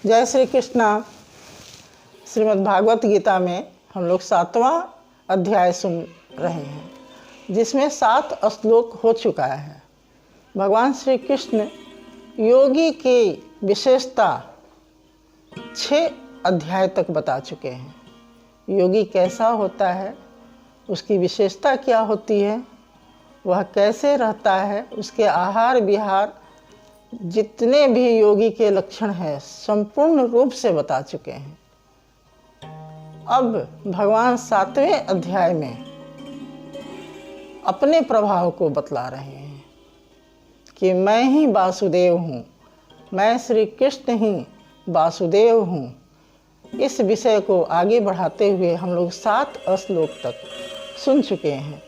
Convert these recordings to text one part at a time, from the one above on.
जय श्री कृष्णा। श्रीमद् भागवत गीता में हम लोग 7वां अध्याय सुन रहे हैं, जिसमें 7 श्लोक हो चुका है। भगवान श्री कृष्ण योगी की विशेषता 6 अध्याय तक बता चुके हैं। योगी कैसा होता है, उसकी विशेषता क्या होती है, वह कैसे रहता है, उसके आहार विहार, जितने भी योगी के लक्षण हैं संपूर्ण रूप से बता चुके हैं। अब भगवान 7वें अध्याय में अपने प्रभाव को बतला रहे हैं कि मैं ही वासुदेव हूँ, मैं श्री कृष्ण ही वासुदेव हूँ। इस विषय को आगे बढ़ाते हुए हम लोग 7 श्लोक तक सुन चुके हैं।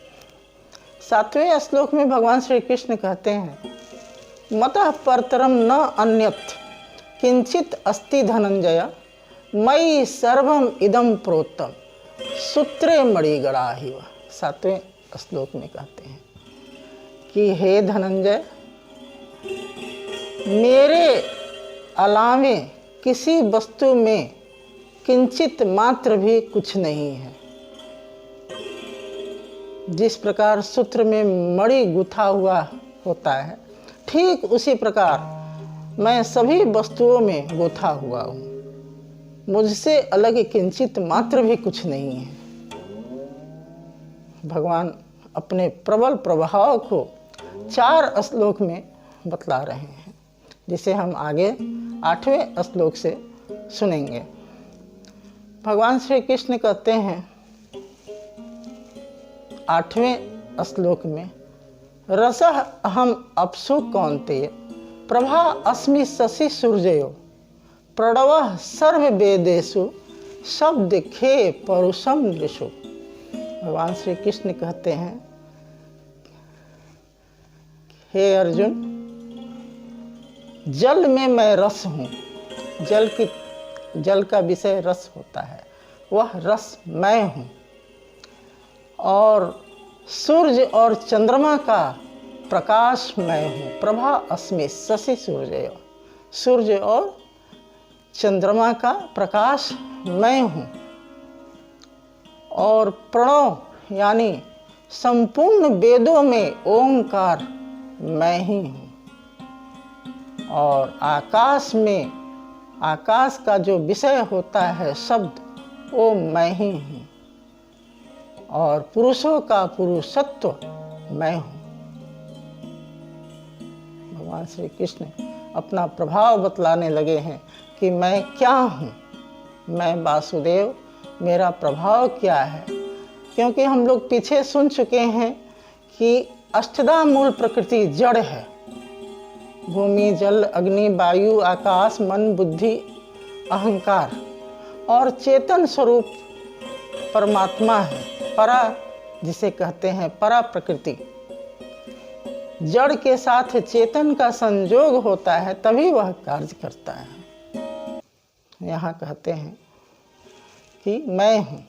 7वें श्लोक में भगवान श्री कृष्ण कहते हैं, मतः परतरम न अन्यत् किंचित अस्ति धनंजय मयि सर्वम इदम प्रोत्तम सूत्रे मणिगणाहिव। 7वें श्लोक में कहते हैं कि हे धनंजय, मेरे अलावे किसी वस्तु में किंचित मात्र भी कुछ नहीं है। जिस प्रकार सूत्र में मणि गुथा हुआ होता है, ठीक उसी प्रकार मैं सभी वस्तुओं में गुथा हुआ हूँ। मुझसे अलग किंचित मात्र भी कुछ नहीं है। भगवान अपने प्रबल प्रभाव को 4 श्लोक में बतला रहे हैं, जिसे हम आगे 8वें श्लोक से सुनेंगे। भगवान श्री कृष्ण कहते हैं 8वें श्लोक में, रसः अहम अप्सु कौन्तेय प्रभा अस्मि शशि सूर्ययो प्रणवः सर्ववेदेषु शब्द खे परुषम नृषु। भगवान श्री कृष्ण कहते हैं, हे अर्जुन, जल में मैं रस हूँ। जल का विषय रस होता है, वह रस मैं हूँ। और सूर्य और चंद्रमा का प्रकाश मैं हूँ। प्रभा अस्मि शशि सूर्य, सूर्य और चंद्रमा का प्रकाश मैं हूँ। और प्रणव यानी संपूर्ण वेदों में ओंकार मैं ही हूँ। और आकाश में, आकाश का जो विषय होता है शब्द, वो मैं ही हूँ। और पुरुषों का पुरुषत्व मैं हूँ। भगवान श्री कृष्ण अपना प्रभाव बतलाने लगे हैं कि मैं क्या हूँ, मैं वासुदेव, मेरा प्रभाव क्या है। क्योंकि हम लोग पीछे सुन चुके हैं कि अष्टधा मूल प्रकृति जड़ है। भूमि, जल, अग्नि, वायु, आकाश, मन, बुद्धि, अहंकार, और चेतन स्वरूप परमात्मा है। परा जिसे कहते हैं परा प्रकृति। जड़ के साथ चेतन का संयोग होता है, तभी वह कार्य करता है। यहाँ कहते हैं कि मैं हूँ।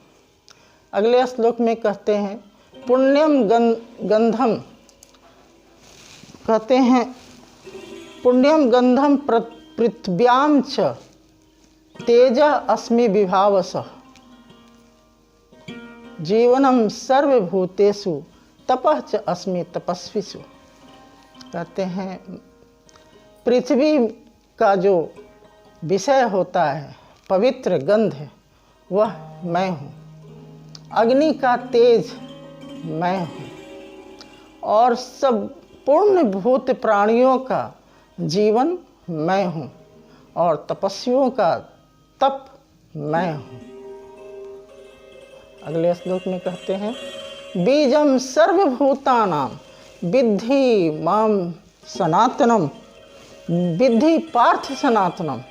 अगले श्लोक में कहते हैं, पुण्यम गंधम, कहते हैं पुण्यम गंधम पृथ्व्याम च तेजः अस्मि विभावसः जीवनम सर्वभूतेषु तपः च अस्मि तपस्विषु। कहते हैं पृथ्वी का जो विषय होता है, पवित्र गंध, वह मैं हूँ। अग्नि का तेज मैं हूँ। और सब पूर्ण भूत प्राणियों का जीवन मैं हूँ। और तपस्वियों का तप मैं हूँ। अगले श्लोक में कहते हैं, बीजम सर्वभूतानां विद्धि माम सनातनम विद्धि पार्थ सनातनम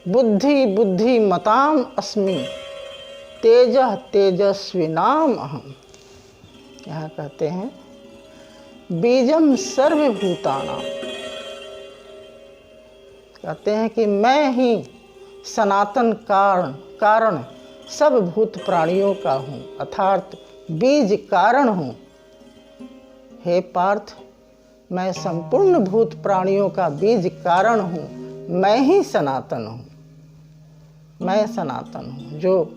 बुद्धि बुद्धि मताम अस्मि तेजः तेजस्विनाम अहम। यहाँ कहते हैं बीजम सर्वभूतानां, कहते हैं कि मैं ही सनातन कारण सब भूत प्राणियों का हूँ, अर्थात बीज कारण हूँ। हे पार्थ, मैं संपूर्ण भूत प्राणियों का बीज कारण हूँ, मैं ही सनातन हूँ, मैं सनातन हूँ। जो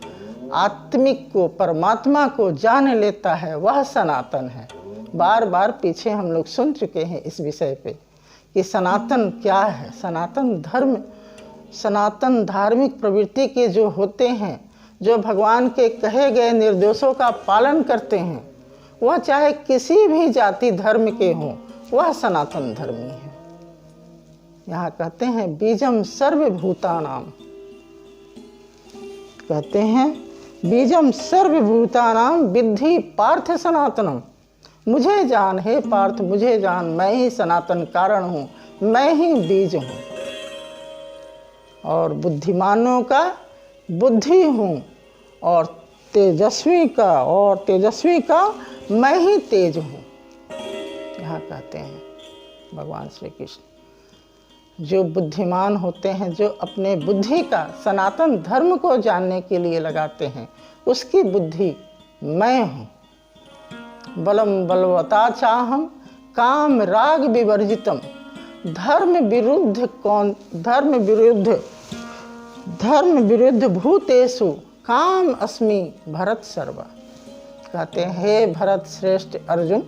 आत्मिक को, परमात्मा को जान लेता है वह सनातन है। बार बार पीछे हम लोग सुन चुके हैं इस विषय पे कि सनातन क्या है। सनातन धर्म, सनातन धार्मिक प्रवृत्ति के जो होते हैं, जो भगवान के कहे गए निर्देशों का पालन करते हैं, वह चाहे किसी भी जाति धर्म के हों, वह सनातन धर्मी है। यहाँ कहते हैं बीजम सर्वभूतानाम, कहते हैं बीजम सर्वभूतानाम विद्धि पार्थ सनातनम। मुझे जान हे पार्थ, मुझे जान, मैं ही सनातन कारण हूँ, मैं ही बीज हूँ और बुद्धिमानों का बुद्धि हूँ और तेजस्वी का मैं ही तेज हूँ। यहाँ कहते हैं भगवान श्री कृष्ण, जो बुद्धिमान होते हैं, जो अपने बुद्धि का सनातन धर्म को जानने के लिए लगाते हैं, उसकी बुद्धि मैं हूँ। बलम बलवता चाहम काम राग विवर्जितम, धर्म विरुद्ध भूतेषु काम अस्मि भरत सर्वा। कहते हैं हे भरत श्रेष्ठ अर्जुन,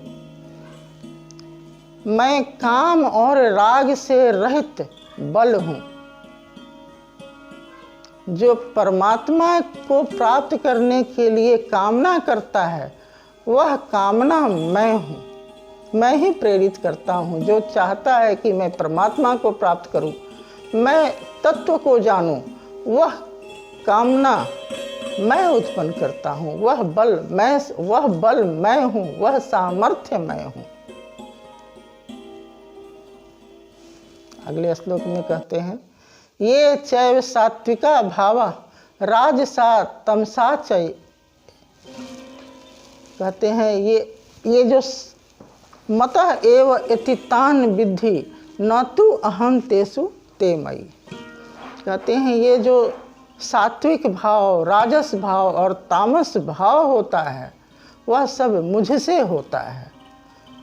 मैं काम और राग से रहित बल हूँ। जो परमात्मा को प्राप्त करने के लिए कामना करता है, वह कामना मैं हूँ, मैं ही प्रेरित करता हूँ। जो चाहता है कि मैं परमात्मा को प्राप्त करूँ, मैं तत्व को जानूँ, वह कामना मैं उत्पन्न करता हूँ। वह बल मैं हूँ, वह सामर्थ्य मैं हूँ। अगले श्लोक में कहते हैं ये चैव सात्विका भावा राजसा तमसा चै। कहते हैं ये जो मतः एव एतितान विद्धि न तु अहं तेषु ते मयि। कहते हैं ये जो सात्विक भाव, राजस भाव और तामस भाव होता है, वह सब मुझसे होता है,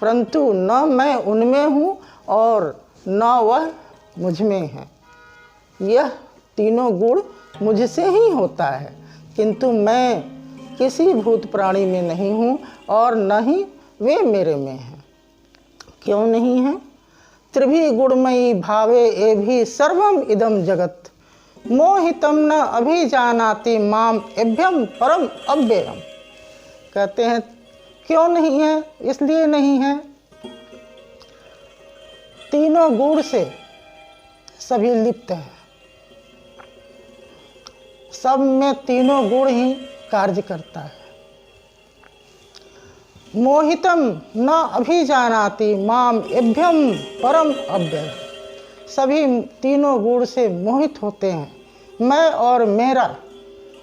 परंतु न मैं उनमें हूँ और न वह मुझ में है। यह तीनों गुण मुझसे ही होता है, किंतु मैं किसी भूत प्राणी में नहीं हूँ और न ही वे मेरे में हैं। क्यों नहीं है? त्रिभी गुणमयी भावे एभि सर्वम इदम जगत मोहितम न अभिजानाति माम एभ्यम परम अव्ययम। कहते हैं क्यों नहीं है? इसलिए नहीं है, तीनों गुण से सभी लिप्त हैं, सब में तीनों गुण ही कार्य करता है। मोहितम न अभिजानाति माम एभ्यम परम अव्ययम। सभी तीनों गुण से मोहित होते हैं, मैं और मेरा,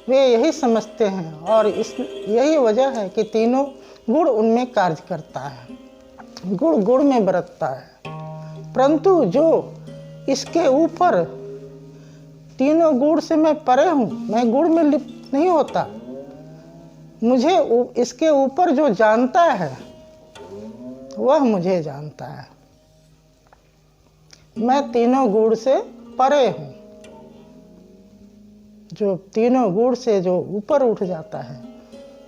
वे यही समझते हैं और यही वजह है कि तीनों गुण उनमें कार्य करता है, गुण गुण में बरतता है। परंतु जो इसके ऊपर, तीनों गुण से मैं परे हूँ, मैं गुण में लिप्त नहीं होता, मुझे इसके ऊपर जो जानता है वह मुझे जानता है। मैं तीनों गुण से परे हूँ। जो तीनों गुण से जो ऊपर उठ जाता है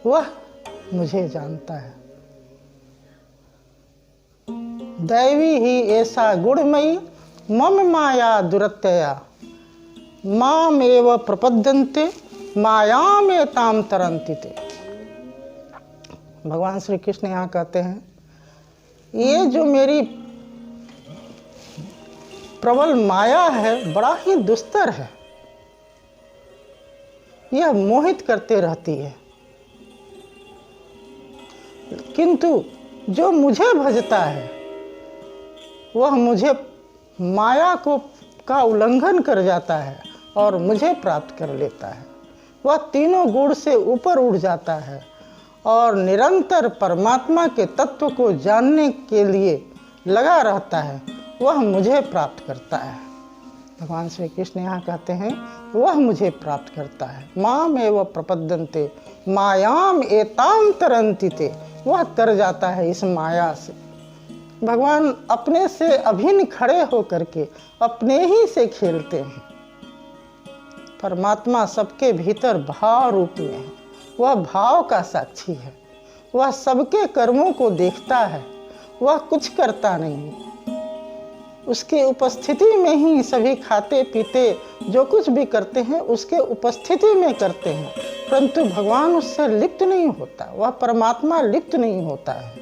वह मुझे जानता है। दैवी ही ऐसा गुणमयी मम माया दुरत्यया माम एव प्रपद्यन्ते मायाम एताम तरन्ति ते। भगवान श्री कृष्ण यहाँ कहते हैं ये जो मेरी प्रबल माया है, बड़ा ही दुस्तर है, यह मोहित करते रहती है, किंतु जो मुझे भजता है वह मुझे माया का उल्लंघन कर जाता है और मुझे प्राप्त कर लेता है। वह तीनों गुण से ऊपर उठ जाता है और निरंतर परमात्मा के तत्व को जानने के लिए लगा रहता है, वह मुझे प्राप्त करता है। भगवान श्री कृष्ण यहाँ कहते हैं वह मुझे प्राप्त करता है। माम एव प्रपद्यन्ते मायाम एताम तरन्ति ते। वह तर जाता है इस माया से भगवान अपने से अभिन्न खड़े होकर के अपने ही से खेलते हैं। परमात्मा सबके भीतर भाव रूप में है, वह भाव का साक्षी है, वह सबके कर्मों को देखता है, वह कुछ करता नहीं है। उसकी उपस्थिति में ही सभी खाते पीते जो कुछ भी करते हैं उसके उपस्थिति में करते हैं, परंतु भगवान उससे लिप्त नहीं होता, वह परमात्मा लिप्त नहीं होता है।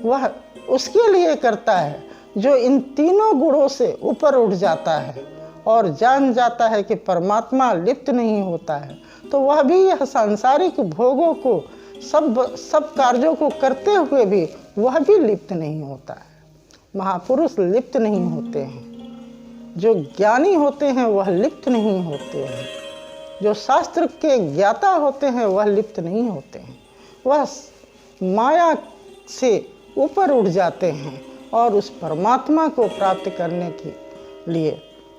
वह उसके लिए करता है जो इन तीनों गुणों से ऊपर उठ जाता है और जान जाता है कि परमात्मा लिप्त नहीं होता है, तो वह भी यह सांसारिक भोगों को सब कार्यों को करते हुए भी वह भी लिप्त नहीं होता है। महापुरुष लिप्त नहीं होते हैं, जो ज्ञानी होते हैं वह लिप्त नहीं होते हैं, जो शास्त्र के ज्ञाता होते हैं वह लिप्त नहीं होते हैं, वह माया से ऊपर उठ जाते हैं और उस परमात्मा को प्राप्त करने के लिए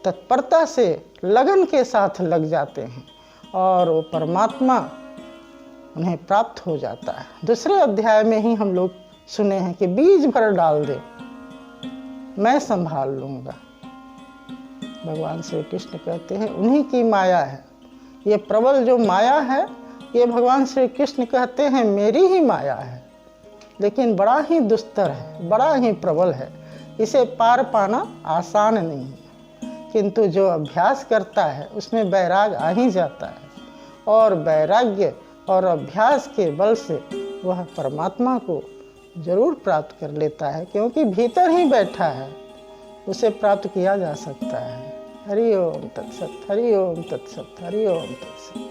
तत्परता से लगन के साथ लग जाते हैं और वो परमात्मा उन्हें प्राप्त हो जाता है। दूसरे अध्याय में ही हम लोग सुने हैं कि बीज भर डाल दे, मैं संभाल लूँगा। भगवान श्री कृष्ण कहते हैं उन्हीं की माया है, ये प्रबल जो माया है ये भगवान श्री कृष्ण कहते हैं मेरी ही माया है, लेकिन बड़ा ही दुस्तर है, बड़ा ही प्रबल है, इसे पार पाना आसान नहीं है, किंतु जो अभ्यास करता है उसमें वैराग आ ही जाता है और वैराग्य और अभ्यास के बल से वह परमात्मा को जरूर प्राप्त कर लेता है, क्योंकि भीतर ही बैठा है, उसे प्राप्त किया जा सकता है। हरि ओम तत्सत, हरि ओम तत्सत, हरि ओम तत्सत।